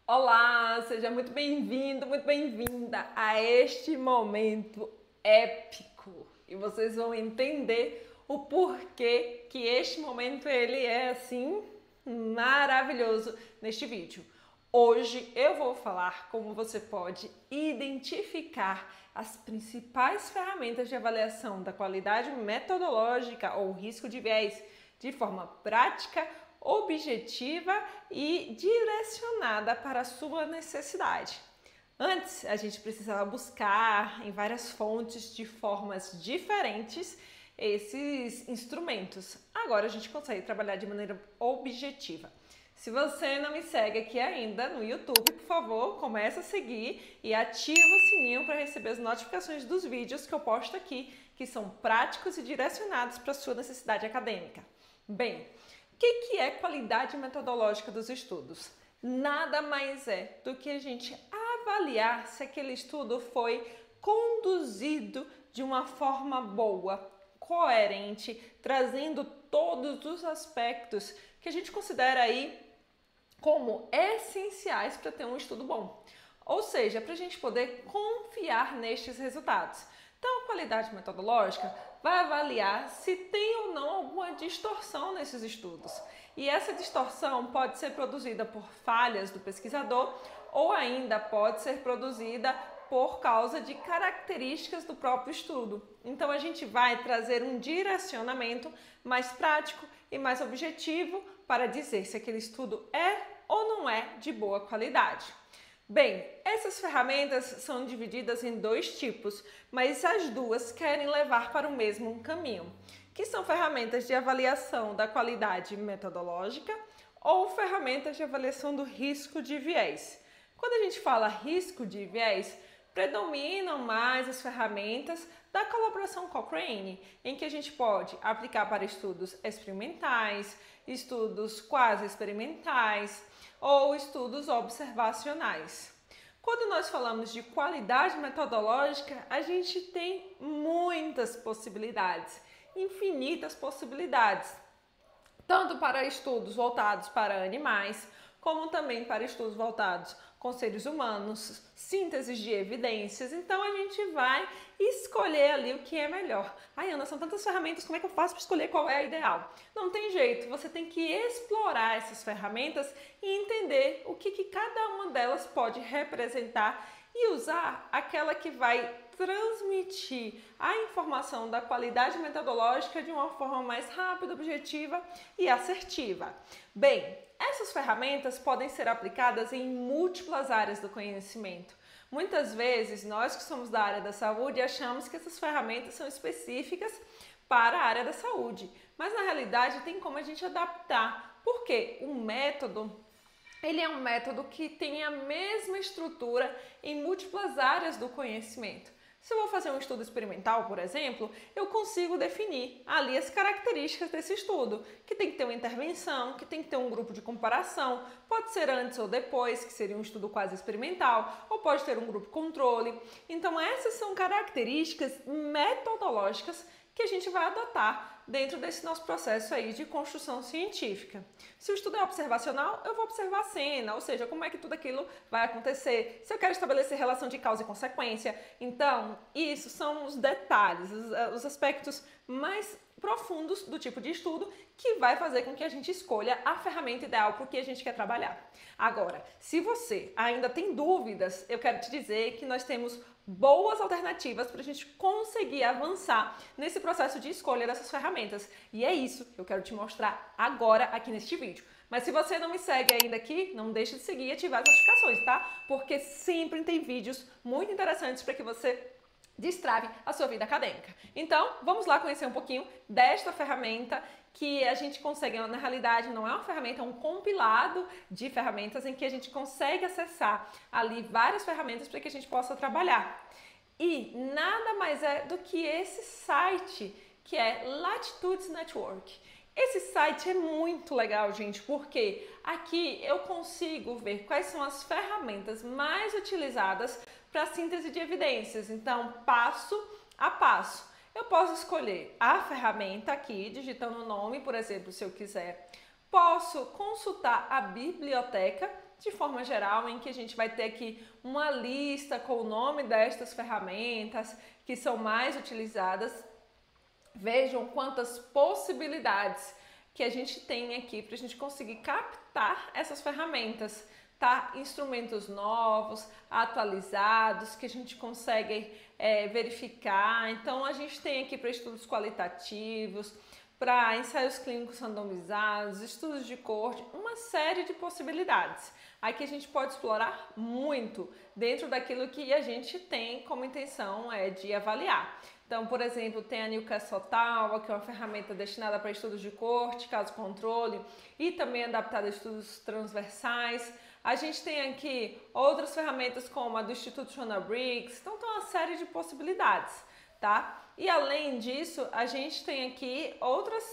Olá, seja muito bem-vindo, muito bem-vinda a este momento épico. E vocês vão entender o porquê que este momento ele é assim maravilhoso neste vídeo. Hoje eu vou falar como você pode identificar as principais ferramentas de avaliação da qualidade metodológica ou risco de viés de forma prática, objetiva e direcionada para a sua necessidade. Antes, a gente precisava buscar em várias fontes de formas diferentes esses instrumentos. Agora a gente consegue trabalhar de maneira objetiva. Se você não me segue aqui ainda no YouTube, por favor, comece a seguir e ativa o sininho para receber as notificações dos vídeos que eu posto aqui, que são práticos e direcionados para a sua necessidade acadêmica. Bem, o que é qualidade metodológica dos estudos? Nada mais é do que a gente avaliar se aquele estudo foi conduzido de uma forma boa, coerente, trazendo todos os aspectos que a gente considera aí como essenciais para ter um estudo bom. Ou seja, para a gente poder confiar nestes resultados. Então, a qualidade metodológica vai avaliar se tem ou não alguma distorção nesses estudos. E essa distorção pode ser produzida por falhas do pesquisador ou ainda pode ser produzida por causa de características do próprio estudo. Então, a gente vai trazer um direcionamento mais prático e mais objetivo para dizer se aquele estudo é ou não é de boa qualidade. Bem, essas ferramentas são divididas em dois tipos, mas as duas querem levar para o mesmo caminho, que são ferramentas de avaliação da qualidade metodológica ou ferramentas de avaliação do risco de viés. Quando a gente fala risco de viés, predominam mais as ferramentas da colaboração Cochrane, em que a gente pode aplicar para estudos experimentais, estudos quase experimentais ou estudos observacionais. Quando nós falamos de qualidade metodológica, a gente tem muitas possibilidades, infinitas possibilidades, tanto para estudos voltados para animais, como também para estudos voltados com seres humanos, sínteses de evidências. Então a gente vai escolher ali o que é melhor. Ai, Ana, são tantas ferramentas, como é que eu faço para escolher qual é a ideal? Não tem jeito, você tem que explorar essas ferramentas e entender o que cada uma delas pode representar e usar aquela que vai transmitir a informação da qualidade metodológica de uma forma mais rápida, objetiva e assertiva. Bem, essas ferramentas podem ser aplicadas em múltiplas áreas do conhecimento. Muitas vezes, nós que somos da área da saúde achamos que essas ferramentas são específicas para a área da saúde, mas na realidade tem como a gente adaptar, porque o método ele é um método que tem a mesma estrutura em múltiplas áreas do conhecimento. Se eu vou fazer um estudo experimental, por exemplo, eu consigo definir ali as características desse estudo, que tem que ter uma intervenção, que tem que ter um grupo de comparação, pode ser antes ou depois, que seria um estudo quase experimental, ou pode ter um grupo controle. Então essas são características metodológicas que a gente vai adotar dentro desse nosso processo aí de construção científica. Se o estudo é observacional, eu vou observar a cena, ou seja, como é que tudo aquilo vai acontecer. Se eu quero estabelecer relação de causa e consequência, então isso são os detalhes, os aspectos mais profundos do tipo de estudo que vai fazer com que a gente escolha a ferramenta ideal para o que a gente quer trabalhar. Agora, se você ainda tem dúvidas, eu quero te dizer que nós temos boas alternativas para a gente conseguir avançar nesse processo de escolha dessas ferramentas. E é isso que eu quero te mostrar agora aqui neste vídeo. Mas se você não me segue ainda aqui, não deixe de seguir e ativar as notificações, tá? Porque sempre tem vídeos muito interessantes para que você destrave a sua vida acadêmica. Então, vamos lá conhecer um pouquinho desta ferramenta que a gente consegue, na realidade não é uma ferramenta, é um compilado de ferramentas em que a gente consegue acessar ali várias ferramentas para que a gente possa trabalhar. E nada mais é do que esse site, que é Latitudes Network. Esse site é muito legal, gente, porque aqui eu consigo ver quais são as ferramentas mais utilizadas para síntese de evidências. Então, passo a passo. Eu posso escolher a ferramenta aqui, digitando o nome, por exemplo, se eu quiser. Posso consultar a biblioteca de forma geral, em que a gente vai ter aqui uma lista com o nome destas ferramentas que são mais utilizadas. Vejam quantas possibilidades que a gente tem aqui para a gente conseguir captar essas ferramentas, tá? Instrumentos novos, atualizados, que a gente consegue verificar. Então, a gente tem aqui para estudos qualitativos, para ensaios clínicos randomizados, estudos de corte, uma série de possibilidades. Aqui a gente pode explorar muito dentro daquilo que a gente tem como intenção de avaliar. Então, por exemplo, tem a Newcastle Ottawa, que é uma ferramenta destinada para estudos de corte, caso controle, e também adaptada a estudos transversais. A gente tem aqui outras ferramentas como a do Instituto Joanna Briggs, então tem uma série de possibilidades, tá? E além disso, a gente tem aqui outras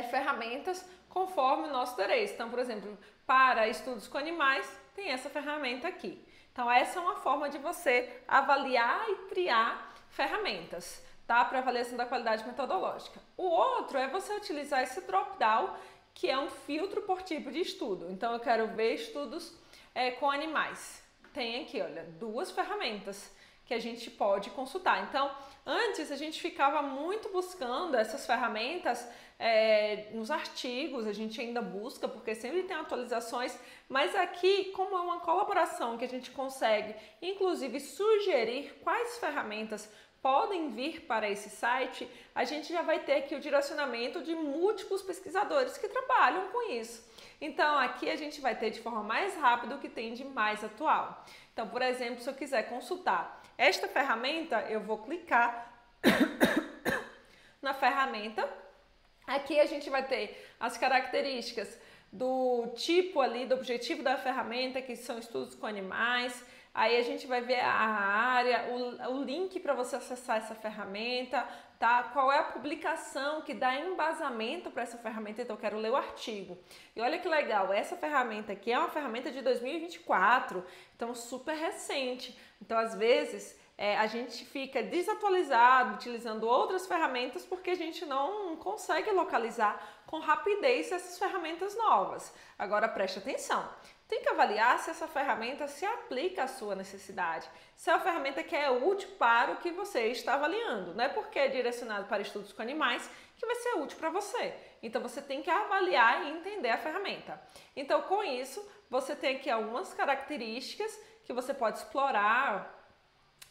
ferramentas conforme o nosso interesse. Então, por exemplo, para estudos com animais, tem essa ferramenta aqui. Então, essa é uma forma de você avaliar e triar ferramentas, tá? Para avaliação da qualidade metodológica. O outro é você utilizar esse drop-down, que é um filtro por tipo de estudo. Então, eu quero ver estudos com animais. Tem aqui, olha, 2 ferramentas que a gente pode consultar. Então, antes a gente ficava muito buscando essas ferramentas nos artigos, a gente ainda busca porque sempre tem atualizações, mas aqui, como é uma colaboração que a gente consegue, inclusive, sugerir quais ferramentas podem vir para esse site, a gente já vai ter aqui o direcionamento de múltiplos pesquisadores que trabalham com isso. Então, aqui a gente vai ter de forma mais rápida o que tem de mais atual. Então, por exemplo, se eu quiser consultar esta ferramenta, eu vou clicar na ferramenta. Aqui a gente vai ter as características do tipo ali, do objetivo da ferramenta, que são estudos com animais. Aí a gente vai ver a área, o link para você acessar essa ferramenta, tá? Qual é a publicação que dá embasamento para essa ferramenta, então eu quero ler o artigo. E olha que legal, essa ferramenta aqui é uma ferramenta de 2024, então super recente. Então, às vezes, a gente fica desatualizado utilizando outras ferramentas porque a gente não consegue localizar com rapidez essas ferramentas novas. Agora, preste atenção. Tem que avaliar se essa ferramenta se aplica à sua necessidade, se é uma ferramenta que é útil para o que você está avaliando. Não é porque é direcionado para estudos com animais que vai ser útil para você. Então, você tem que avaliar e entender a ferramenta. Então, com isso, você tem aqui algumas características que você pode explorar,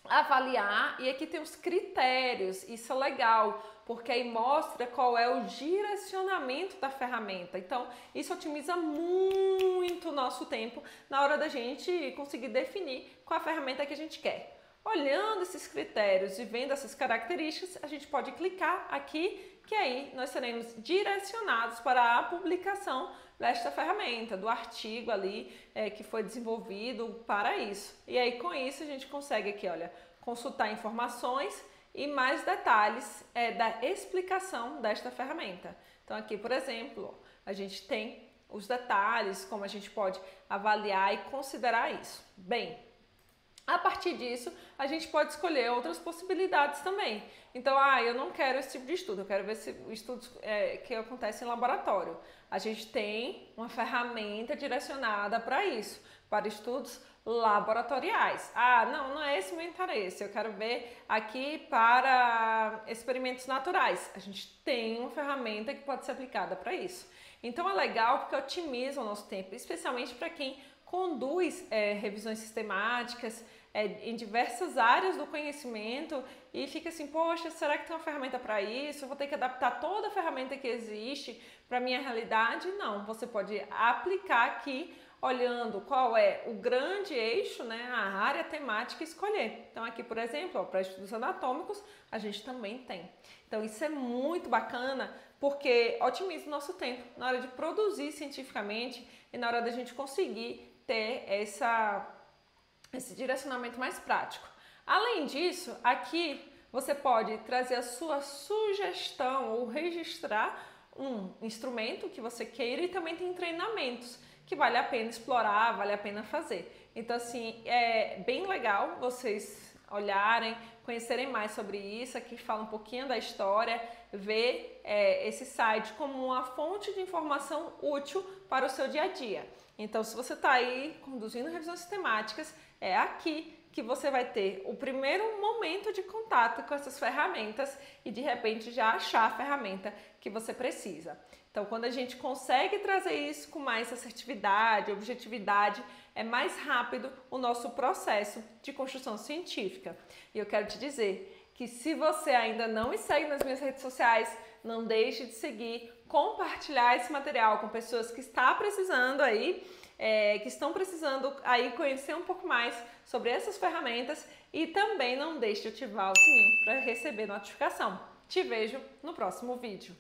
avaliar, e aqui tem os critérios. Isso é legal, porque aí mostra qual é o direcionamento da ferramenta. Então, isso otimiza muito o nosso tempo na hora da gente conseguir definir qual a ferramenta que a gente quer. Olhando esses critérios e vendo essas características, a gente pode clicar aqui, que aí nós seremos direcionados para a publicação desta ferramenta, do artigo ali que foi desenvolvido para isso. E aí, com isso, a gente consegue aqui, olha, consultar informações e mais detalhes da explicação desta ferramenta. Então, aqui, por exemplo, a gente tem os detalhes, como a gente pode avaliar e considerar isso. Bem, a partir disso, a gente pode escolher outras possibilidades também. Então, eu não quero esse tipo de estudo, eu quero ver estudos que acontecem em laboratório. A gente tem uma ferramenta direcionada para isso, para estudos laboratoriais. Não é esse o meu interesse, eu quero ver aqui para experimentos naturais. A gente tem uma ferramenta que pode ser aplicada para isso. Então, é legal porque otimiza o nosso tempo, especialmente para quem conduz revisões sistemáticas em diversas áreas do conhecimento e fica assim, poxa, será que tem uma ferramenta para isso? Eu vou ter que adaptar toda a ferramenta que existe para a minha realidade? Não, você pode aplicar aqui olhando qual é o grande eixo, a área temática e escolher. Então aqui, por exemplo, para estudos anatômicos, a gente também tem. Então isso é muito bacana porque otimiza o nosso tempo na hora de produzir cientificamente e na hora da gente conseguir ter esse direcionamento mais prático. Além disso, aqui você pode trazer a sua sugestão ou registrar um instrumento que você queira e também tem treinamentos que vale a pena explorar, vale a pena fazer. Então, assim, é bem legal vocês olharem, conhecerem mais sobre isso. Aqui fala um pouquinho da história, ver esse site como uma fonte de informação útil para o seu dia a dia. Então, se você está aí conduzindo revisões sistemáticas, é aqui que você vai ter o primeiro momento de contato com essas ferramentas e de repente já achar a ferramenta que você precisa. Então, quando a gente consegue trazer isso com mais assertividade, objetividade, é mais rápido o nosso processo de construção científica. E eu quero te dizer que se você ainda não me segue nas minhas redes sociais, não deixe de seguir, compartilhar esse material com pessoas que estão precisando aí conhecer um pouco mais sobre essas ferramentas e também não deixe de ativar o sininho para receber notificação. Te vejo no próximo vídeo.